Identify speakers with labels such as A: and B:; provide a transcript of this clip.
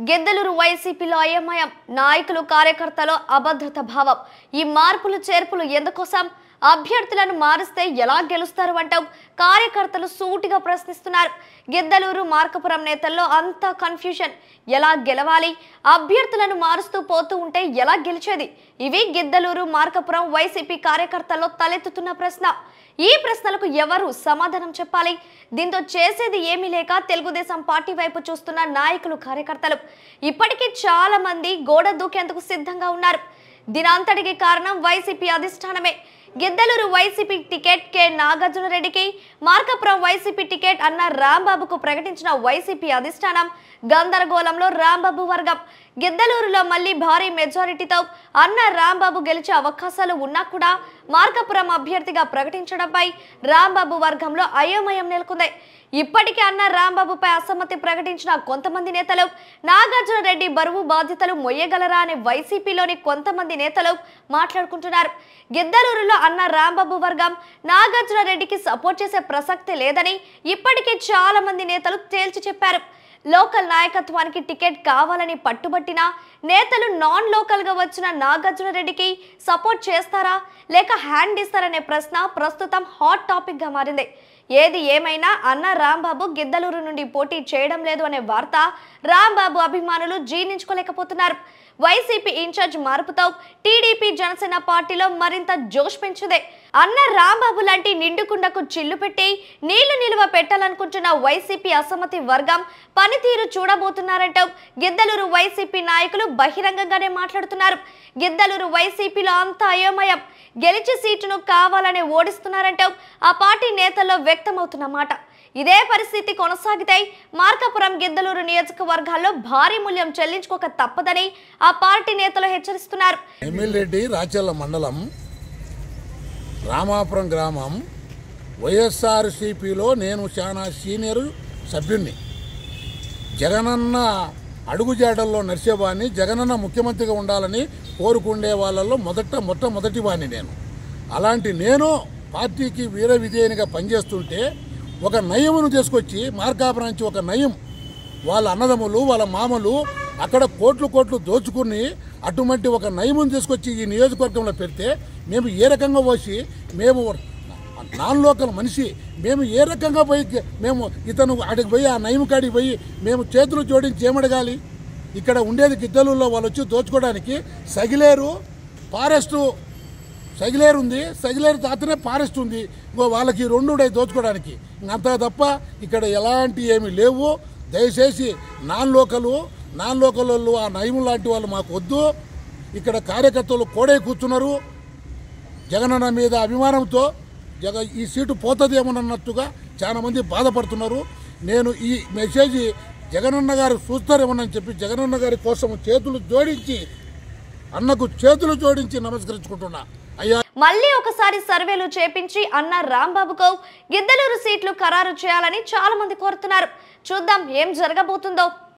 A: గిద్దలూరు వైసీపీలో అయోమయం నాయకులు కార్యకర్తలు అభద్రత భావం ఈ మార్పులు చేర్పులు ఎందుకోసం అభ్యర్థులను మారిస్తే ఎలా గెలుస్తారు అంటూ కార్యకర్తలు సూటిగా ప్రశ్నిస్తున్నారు. గిద్దలూరు మార్కపురం నేతల్లో అంతా కన్ఫ్యూజన్. ఎలా గెలవాలి, అభ్యర్థులను మారుస్తూ పోతూ ఉంటే ఎలా గెలిచేది? ఇవి గిద్దలూరు మార్కపురం వైసీపీ కార్యకర్తల్లో తలెత్తుతున్న ప్రశ్న. ఈ ప్రశ్నలకు ఎవరు సమాధానం చెప్పాలి? దీంతో చేసేది ఏమీ లేక తెలుగుదేశం పార్టీ వైపు చూస్తున్న నాయకులు కార్యకర్తలు ఇప్పటికీ చాలా మంది గోడ దూకేందుకు సిద్ధంగా ఉన్నారు. దీనంతటికి కారణం వైసీపీ అధిష్టానమే. Giddaluru YCP ticket K Nagarjuna రెడ్డికి, మార్కపురం వైసీపీ టికెట్ అన్న రాంబాబుకు ప్రకటించిన వైసీపీ అధిష్టానం గందరగోళంలో రాంబాబు వర్గం. గిద్దలూరులో మళ్లీ భారీ మెజారిటీతో అన్న రాంబాబు గెలిచే అవకాశాలు ఉన్నా కూడా మార్కపురం అభ్యర్థిగా ప్రకటించడంపై రాంబాబు వర్గంలో అయోమయం నెలకొంది. ఇప్పటికే అన్న రాంబాబుపై అసమ్మతి ప్రకటించిన కొంతమంది నేతలు నాగార్జున రెడ్డి బరువు బాధ్యతలు మొయ్యగలరా అనే వైసీపీలోని కొంతమంది నేతలు మాట్లాడుకుంటున్నారు. గిద్దలూరులో అన్న రాంబాబు వర్గం నాగార్జున రెడ్డికి సపోర్ట్ చేసే ప్రసక్తి లేదని ఇప్పటికే చాలా మంది నేతలు తేల్చి చెప్పారు. లోకల్ నాయకత్వానికి టికెట్ కావాలని పట్టుబట్టిన నేతలు నాన్ లోకల్ గా వచ్చిన నాగార్జున రెడ్డికి సపోర్ట్ చేస్తారా లేక హ్యాండ్ ఇస్తారనే ప్రశ్న ప్రస్తుతం హాట్ టాపిక్ గా మారింది. ఏది ఏమైనా అన్న రాంబాబు గిద్దలూరు నుండి పోటీ చేయడం లేదు అనే వార్త రాంబాబు అభిమానులు జీర్ణించుకోలేకపోతున్నారు. వైసీపీ ఇన్ఛార్జ్ మార్పుతో టీడీపీ జనసేన పార్టీలో మరింత జోష్ పెంచింది. అన్న రాంబాబు లాంటి నిండుకుండకు చిల్లు పెట్టి నీళ్లు నిలువ పెట్టాలనుకుంటున్న వైసీపీ అసమ్మతి వర్గం పనితీరు చూడబోతున్నారంటూ గిద్దలూరు వైసీపీ నాయకులు బహిరంగంగానే మాట్లాడుతున్నారు. గిద్దలూరు వైసీపీలో అంతా అయోమయం. గెలిచి సీటును కావాలనే ఓడిస్తున్నారంటూ ఆ పార్టీ నేతల్లో వ్యక్తమవుతున్న మాట. ఇదే పరిస్థితి కొనసాగితే మార్కపురం గిద్దలూరు నియోజకవర్గాల్లో భారీ మూల్యం చెల్లించుకోక తప్పదని ఆ పార్టీ నేతలు హెచ్చరిస్తున్నారు.
B: ఎమ్మెల్యేరెడ్డి రాచర్ల మండలం రామాపురం గ్రామం వైఎస్ఆర్సీపీలో నేను చాలా సీనియర్ సభ్యుణ్ణి. జగనన్న అడుగుజాడల్లో నడిచేవాడిని, జగనన్న ముఖ్యమంత్రిగా ఉండాలని కోరుకుండే వాళ్ళల్లో మొట్టమొదటి వాడిని నేను. అలాంటి నేను పార్టీకి వీర విధేయునిగా పనిచేస్తుంటే ఒక నయమును తీసుకొచ్చి మార్కాపురం నుంచి ఒక నయం వాళ్ళ అన్నదమ్ములు వాళ్ళ మామలు అక్కడ కోట్లు దోచుకుని అటువంటి ఒక నయమును తీసుకొచ్చి ఈ నియోజకవర్గంలో పెడితే మేము ఏ రకంగా పోసి మేము నాన్ లోకల్ మనిషి మేము ఏ రకంగా పోయి మేము ఇతను అడిగి పోయి ఆ నయం కాడికి పోయి మేము చేతులు జోడించి ఏమడగాలి? ఇక్కడ ఉండేది గిద్దలూరులో వాళ్ళు వచ్చి దోచుకోవడానికి సగిలేరు ఫారెస్టు సగిలేరు ఉంది, సగిలేరు తాతనే ఫారెస్ట్ ఉంది. వాళ్ళకి రెండు దోచుకోవడానికి అంతా తప్ప ఇక్కడ ఎలాంటి ఏమీ లేవు. దయచేసి నాన్ లోకల్ వాళ్ళు ఆ నయము లాంటి వాళ్ళు మాకు వద్దు. ఇక్కడ కార్యకర్తలు కోడే కూర్చున్నారు జగనన్న మీద అభిమానంతో. ఈ సీటు పోతుందేమోనన్నట్టుగా చాలా మంది బాధపడుతున్నారు. నేను ఈ మెసేజ్ జగనన్న గారు చూస్తారేమోనని చెప్పి జగనన్న గారి కోసం అన్నకు చేతులు జోడించి నమస్కరించుకుంటున్నా.
A: మళ్ళీ ఒకసారి సర్వేలు చేపించి అన్న రాంబాబుకు గిద్దలూరు సీట్లు ఖరారు చేయాలని చాలా మంది కోరుతున్నారు. చూద్దాం ఏం జరగబోతుందో.